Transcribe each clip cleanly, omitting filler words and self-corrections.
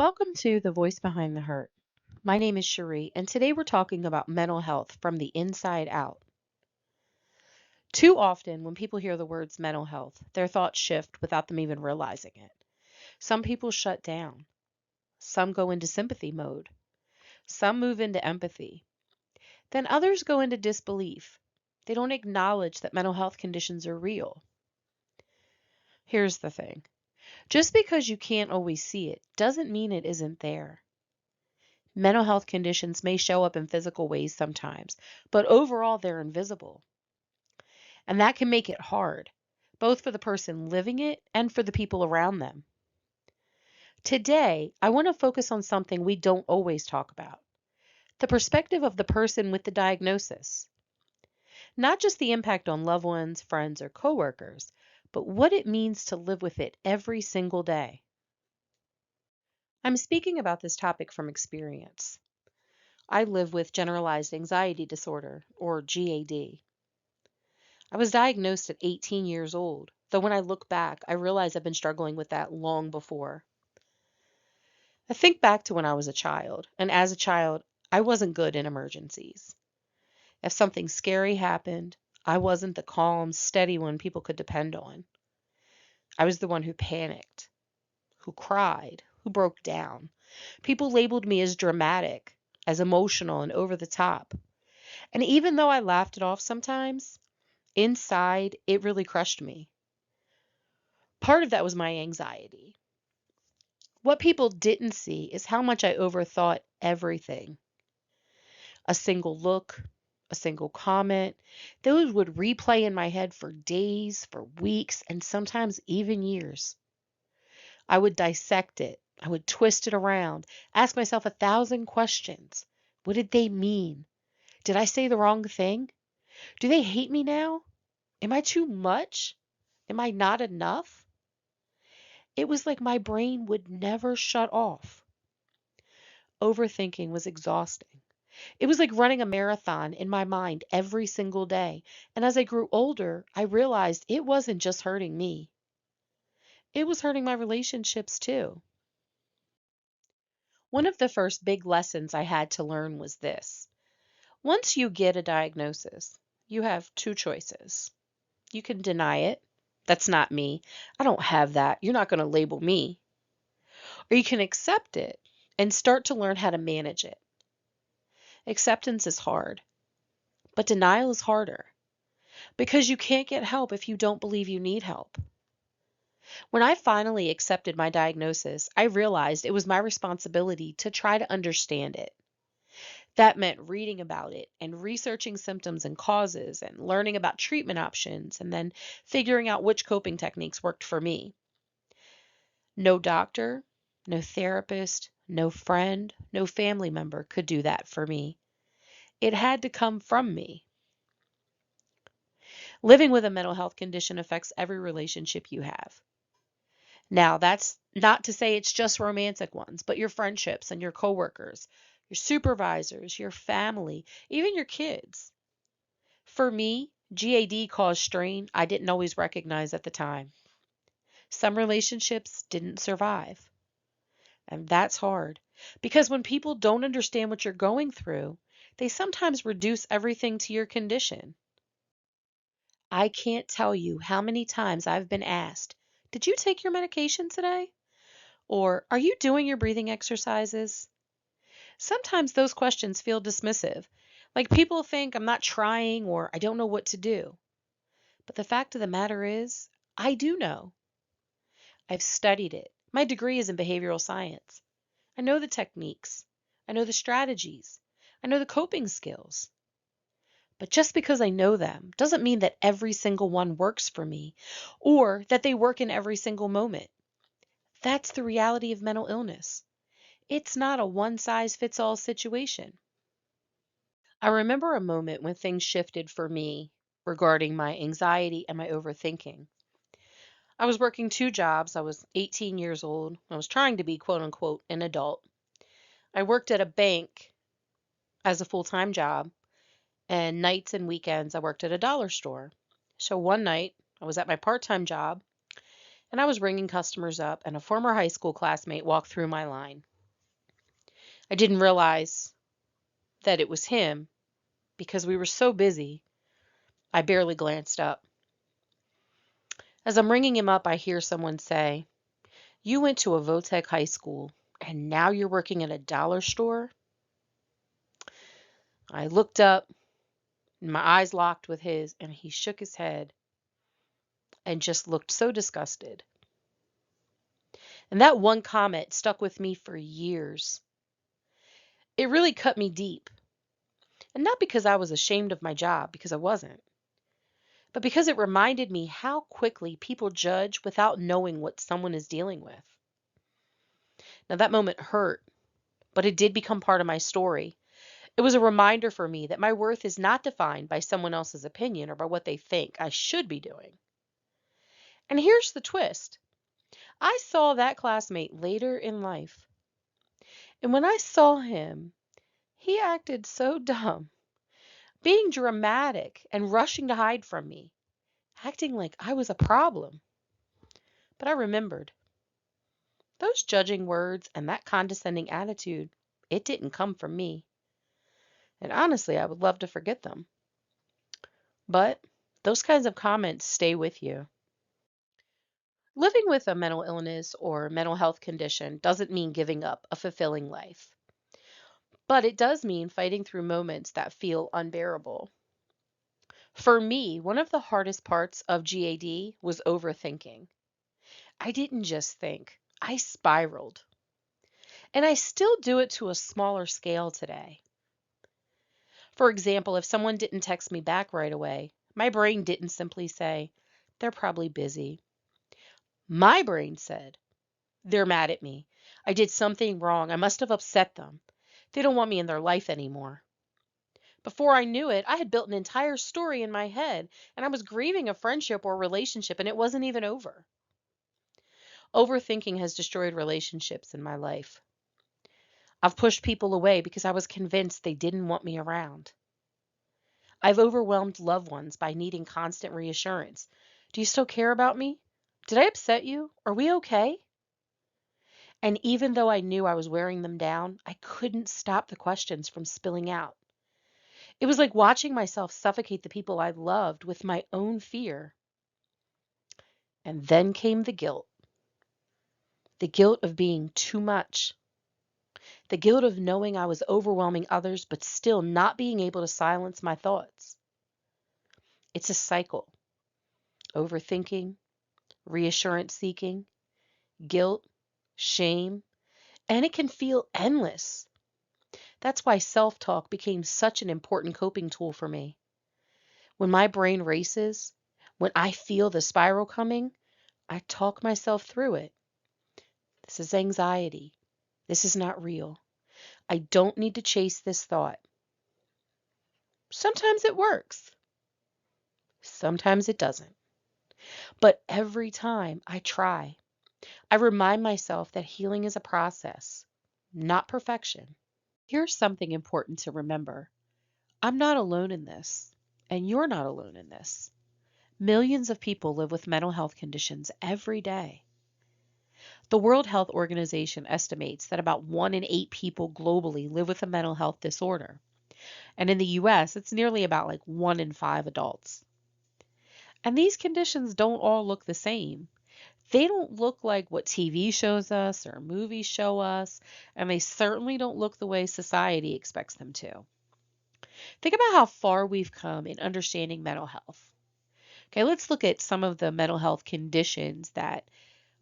Welcome to The Voice Behind the Hurt. My name is Cherie, and today we're talking about mental health from the inside out. Too often, when people hear the words mental health, their thoughts shift without them even realizing it. Some people shut down, some go into sympathy mode, some move into empathy, then others go into disbelief. They don't acknowledge that mental health conditions are real. Here's the thing, just because you can't always see it doesn't mean it isn't there. Mental health conditions may show up in physical ways sometimes, but overall they're invisible. And that can make it hard, both for the person living it and for the people around them. Today, I want to focus on something we don't always talk about, the perspective of the person with the diagnosis. Not just the impact on loved ones, friends, or coworkers, but what it means to live with it every single day. I'm speaking about this topic from experience. I live with generalized anxiety disorder, or GAD. I was diagnosed at 18 years old, though when I look back, I realize I've been struggling with that long before. I think back to when I was a child, and as a child, I wasn't good in emergencies. If something scary happened, I wasn't the calm, steady one people could depend on. I was the one who panicked, who cried, who broke down. People labeled me as dramatic, as emotional and over the top. And even though I laughed it off sometimes, inside, it really crushed me. Part of that was my anxiety. What people didn't see is how much I overthought everything. A single look, a single comment, those would replay in my head for days, for weeks, and sometimes even years. I would dissect it. I would twist it around, ask myself 1,000 questions. What did they mean? Did I say the wrong thing? Do they hate me now? Am I too much? Am I not enough? It was like my brain would never shut off. Overthinking was exhausting. It was like running a marathon in my mind every single day. And as I grew older, I realized it wasn't just hurting me, it was hurting my relationships too. One of the first big lessons I had to learn was this: once you get a diagnosis, you have two choices. You can deny it. That's not me. I don't have that. You're not going to label me. Or you can accept it and start to learn how to manage it. Acceptance is hard, but denial is harder because you can't get help if you don't believe you need help. When I finally accepted my diagnosis, I realized it was my responsibility to try to understand it. That meant reading about it and researching symptoms and causes and learning about treatment options and then figuring out which coping techniques worked for me. No doctor, no therapist, no friend, no family member could do that for me. It had to come from me. Living with a mental health condition affects every relationship you have. Now, that's not to say it's just romantic ones, but your friendships and your coworkers, your supervisors, your family, even your kids. For me, GAD caused strain I didn't always recognize at the time. Some relationships didn't survive, and that's hard because when people don't understand what you're going through, they sometimes reduce everything to your condition. I can't tell you how many times I've been asked, "Did you take your medication today?" Or, "Are you doing your breathing exercises?" Sometimes those questions feel dismissive, like people think I'm not trying or I don't know what to do. But the fact of the matter is, I do know. I've studied it. My degree is in behavioral science. I know the techniques. I know the strategies. I know the coping skills. But just because I know them doesn't mean that every single one works for me or that they work in every single moment. That's the reality of mental illness. It's not a one size fits all situation. I remember a moment when things shifted for me regarding my anxiety and my overthinking. I was working two jobs. I was 18 years old. I was trying to be quote unquote an adult. I worked at a bank as a full time job, and nights and weekends I worked at a dollar store. So one night I was at my part time job and I was ringing customers up, and a former high school classmate walked through my line. I didn't realize that it was him because we were so busy, I barely glanced up. As I'm ringing him up, I hear someone say, "You went to a Votech high school and now you're working at a dollar store?" I looked up, and my eyes locked with his, and he shook his head and just looked so disgusted. And that one comment stuck with me for years. It really cut me deep. And not because I was ashamed of my job, because I wasn't, but because it reminded me how quickly people judge without knowing what someone is dealing with. Now, that moment hurt, but it did become part of my story. It was a reminder for me that my worth is not defined by someone else's opinion or by what they think I should be doing. And here's the twist. I saw that classmate later in life. And when I saw him, he acted so dumb, being dramatic and rushing to hide from me, acting like I was a problem. But I remembered those judging words and that condescending attitude, it didn't come from me. And honestly, I would love to forget them. But those kinds of comments stay with you. Living with a mental illness or mental health condition doesn't mean giving up a fulfilling life, but it does mean fighting through moments that feel unbearable. For me, one of the hardest parts of GAD was overthinking. I didn't just think, I spiraled. And I still do it to a smaller scale today. For example, if someone didn't text me back right away, my brain didn't simply say, "They're probably busy." My brain said, "They're mad at me. I did something wrong. I must have upset them. They don't want me in their life anymore." Before I knew it, I had built an entire story in my head, and I was grieving a friendship or relationship, and it wasn't even over. Overthinking has destroyed relationships in my life. I've pushed people away because I was convinced they didn't want me around. I've overwhelmed loved ones by needing constant reassurance. "Do you still care about me? Did I upset you? Are we okay?" And even though I knew I was wearing them down, I couldn't stop the questions from spilling out. It was like watching myself suffocate the people I loved with my own fear. And then came the guilt of being too much, the guilt of knowing I was overwhelming others but still not being able to silence my thoughts. It's a cycle: overthinking, reassurance seeking, guilt, shame, and it can feel endless. That's why self talk became such an important coping tool for me. When my brain races, when I feel the spiral coming, I talk myself through it. "This is anxiety. This is not real. I don't need to chase this thought." Sometimes it works, sometimes it doesn't. But every time I try, I remind myself that healing is a process, not perfection. Here's something important to remember: I'm not alone in this, and you're not alone in this. Millions of people live with mental health conditions every day. The World Health Organization estimates that about 1 in 8 people globally live with a mental health disorder. And in the US, it's nearly about like 1 in 5 adults. And these conditions don't all look the same. They don't look like what TV shows us or movies show us, and they certainly don't look the way society expects them to. Think about how far we've come in understanding mental health. Okay, let's look at some of the mental health conditions that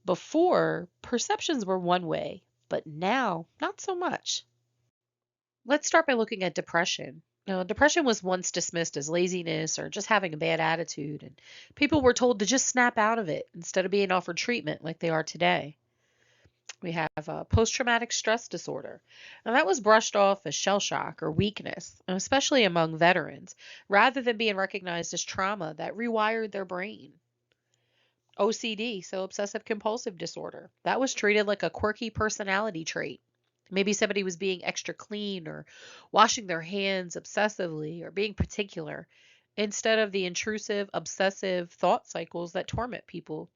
before perceptions were one way, but now not so much. Let's start by looking at depression. Now, depression was once dismissed as laziness or just having a bad attitude, and people were told to just snap out of it instead of being offered treatment like they are today. We have post-traumatic stress disorder. Now, that was brushed off as shell shock or weakness, especially among veterans, rather than being recognized as trauma that rewired their brain. OCD, so obsessive compulsive disorder, that was treated like a quirky personality trait. Maybe somebody was being extra clean or washing their hands obsessively or being particular instead of the intrusive, obsessive thought cycles that torment people.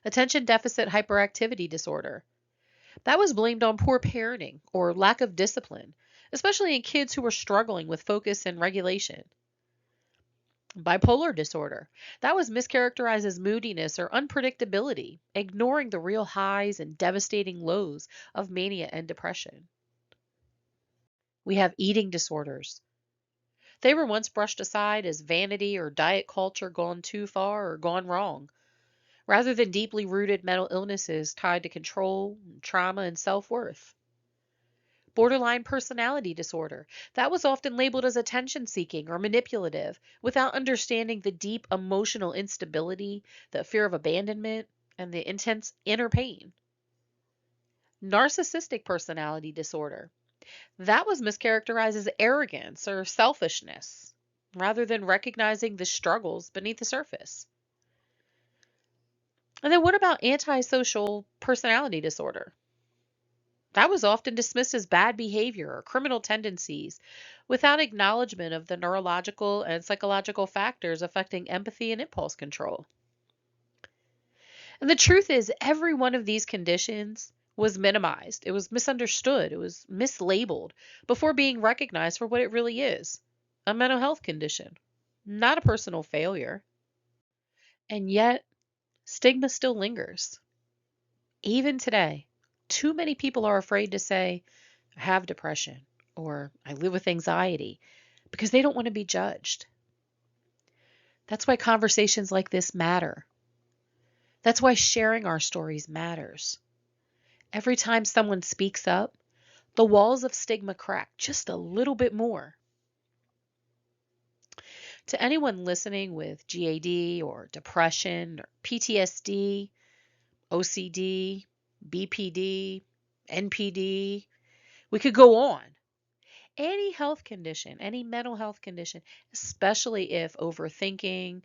Attention deficit hyperactivity disorder. That was blamed on poor parenting or lack of discipline, especially in kids who were struggling with focus and regulation. Bipolar disorder. That was mischaracterized as moodiness or unpredictability, ignoring the real highs and devastating lows of mania and depression. We have eating disorders. They were once brushed aside as vanity or diet culture gone too far or gone wrong, rather than deeply rooted mental illnesses tied to control, trauma, and self worth. Borderline personality disorder. That was often labeled as attention seeking or manipulative without understanding the deep emotional instability, the fear of abandonment, and the intense inner pain. Narcissistic personality disorder. That was mischaracterized as arrogance or selfishness rather than recognizing the struggles beneath the surface. And then what about antisocial personality disorder? That was often dismissed as bad behavior or criminal tendencies without acknowledgement of the neurological and psychological factors affecting empathy and impulse control. And the truth is, every one of these conditions was minimized, it was misunderstood, it was mislabeled before being recognized for what it really is, a mental health condition, not a personal failure. And yet, stigma still lingers. Even today, too many people are afraid to say, I have depression or I live with anxiety because they don't want to be judged. That's why conversations like this matter. That's why sharing our stories matters. Every time someone speaks up, the walls of stigma crack just a little bit more. To anyone listening with GAD or depression or PTSD, OCD, BPD, NPD, we could go on. Any health condition, any mental health condition, especially if overthinking,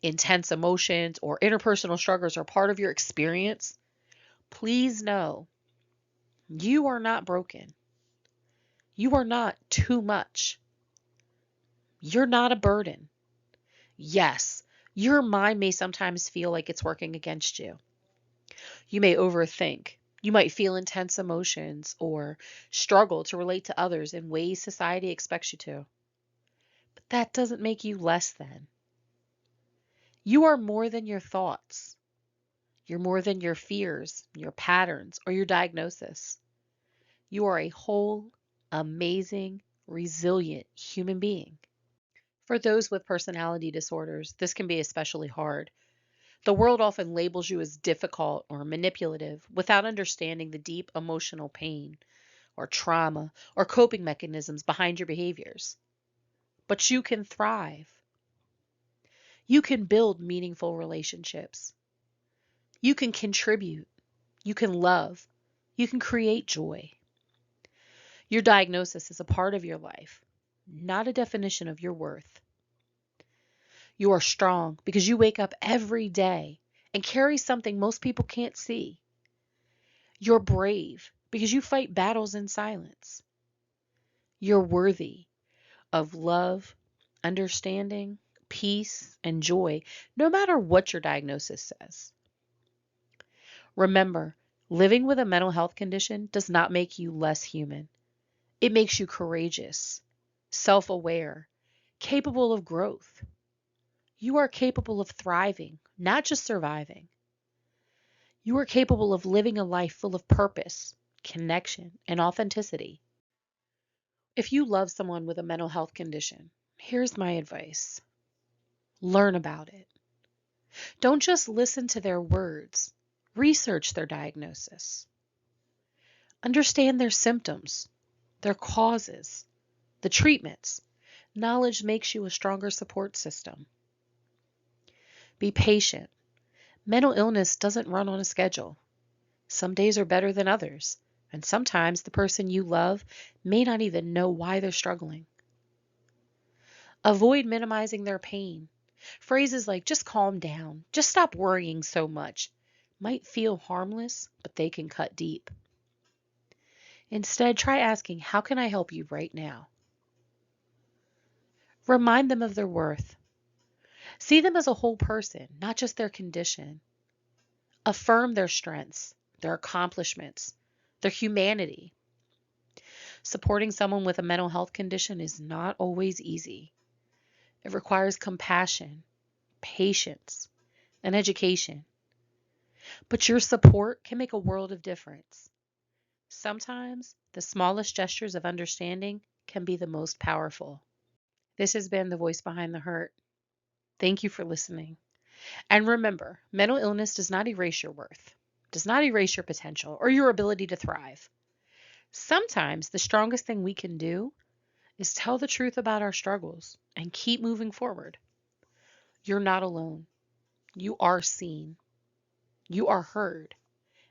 intense emotions, or interpersonal struggles are part of your experience, please know you are not broken. You are not too much. You're not a burden. Yes, your mind may sometimes feel like it's working against you. You may overthink. You might feel intense emotions or struggle to relate to others in ways society expects you to. But that doesn't make you less than. You are more than your thoughts. You're more than your fears, your patterns, or your diagnosis. You are a whole, amazing, resilient human being. For those with personality disorders, this can be especially hard. The world often labels you as difficult or manipulative without understanding the deep emotional pain or trauma or coping mechanisms behind your behaviors. But you can thrive. You can build meaningful relationships. You can contribute. You can love. You can create joy. Your diagnosis is a part of your life, not a definition of your worth. You are strong because you wake up every day and carry something most people can't see. You're brave because you fight battles in silence. You're worthy of love, understanding, peace, and joy, no matter what your diagnosis says. Remember, living with a mental health condition does not make you less human. It makes you courageous, self-aware, capable of growth. You are capable of thriving, not just surviving. You are capable of living a life full of purpose, connection, and authenticity. If you love someone with a mental health condition, here's my advice. Learn about it. Don't just listen to their words. Research their diagnosis. Understand their symptoms, their causes, the treatments. Knowledge makes you a stronger support system. Be patient. Mental illness doesn't run on a schedule. Some days are better than others, and sometimes the person you love may not even know why they're struggling. Avoid minimizing their pain. Phrases like just calm down, just stop worrying so much might feel harmless, but they can cut deep. Instead, try asking, how can I help you right now? Remind them of their worth. See them as a whole person, not just their condition. Affirm their strengths, their accomplishments, their humanity. Supporting someone with a mental health condition is not always easy. It requires compassion, patience, and education. But your support can make a world of difference. Sometimes the smallest gestures of understanding can be the most powerful. This has been The Voice Behind the Hurt. Thank you for listening. And remember, mental illness does not erase your worth, does not erase your potential or your ability to thrive. Sometimes the strongest thing we can do is tell the truth about our struggles and keep moving forward. You're not alone. You are seen. You are heard.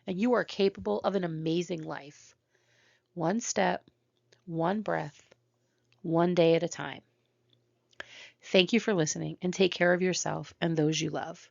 And you are capable of an amazing life. One step, one breath, one day at a time. Thank you for listening and take care of yourself and those you love.